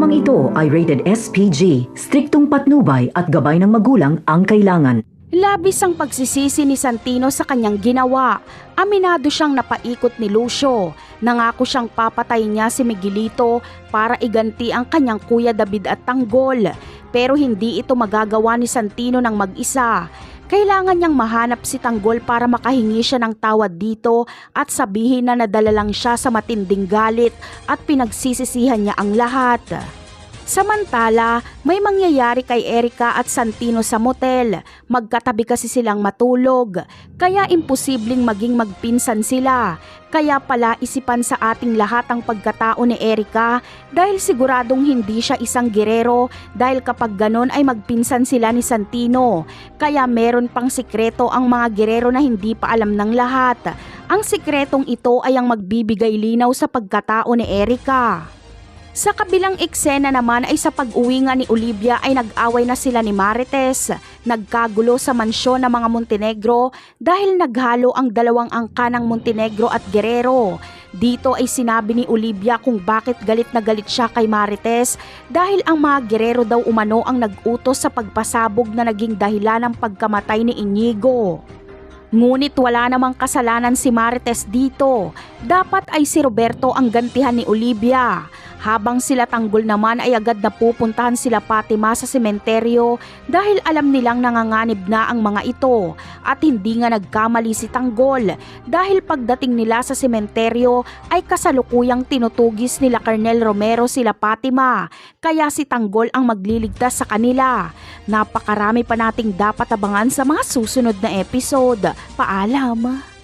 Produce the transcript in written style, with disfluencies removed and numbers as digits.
Programang ito ay rated SPG, striktong patnubay at gabay ng magulang ang kailangan. Labis ang pagsisisi ni Santino sa kanyang ginawa. Aminado siyang napaikot ni Lucio. Nangako siyang papatayin niya si Miguelito para iganti ang kanyang kuya David at Tanggol. Pero hindi ito magagawa ni Santino ng mag-isa. Kailangan niyang mahanap si Tanggol para makahingi siya ng tawad dito at sabihin na nadala lang siya sa matinding galit at pinagsisisihan niya ang lahat. Samantala, may mangyayari kay Erica at Santino sa motel. Magkatabi kasi silang matulog, kaya imposibleng maging magpinsan sila. Kaya pala isipan sa ating lahat ang pagkatao ni Erica dahil siguradong hindi siya isang gerero dahil kapag ganon ay magpinsan sila ni Santino. Kaya meron pang sikreto ang mga gerero na hindi pa alam ng lahat. Ang sikretong ito ay ang magbibigay linaw sa pagkatao ni Erica. Sa kabilang eksena naman ay sa pag-uwi nga ni Olivia ay nag-away na sila ni Marites. Nagkagulo sa mansyon ng mga Montenegro dahil naghalo ang dalawang angka ng Montenegro at Guerrero. Dito ay sinabi ni Olivia kung bakit galit na galit siya kay Marites dahil ang mga Guerrero daw umano ang nag-utos sa pagpasabog na naging dahilan ng pagkamatay ni Inigo. Ngunit wala namang kasalanan si Marites dito. Dapat ay si Roberto ang gantihan ni Olivia. Habang sila Tanggol naman ay agad na pupuntahan sila Fatima sa sementeryo dahil alam nilang nanganganib na ang mga ito at hindi nga nagkamali si Tanggol dahil pagdating nila sa sementeryo ay kasalukuyang tinutugis nila Colonel Romero sila Fatima kaya si Tanggol ang magliligtas sa kanila. Napakarami pa nating dapat abangan sa mga susunod na episode. Paalam!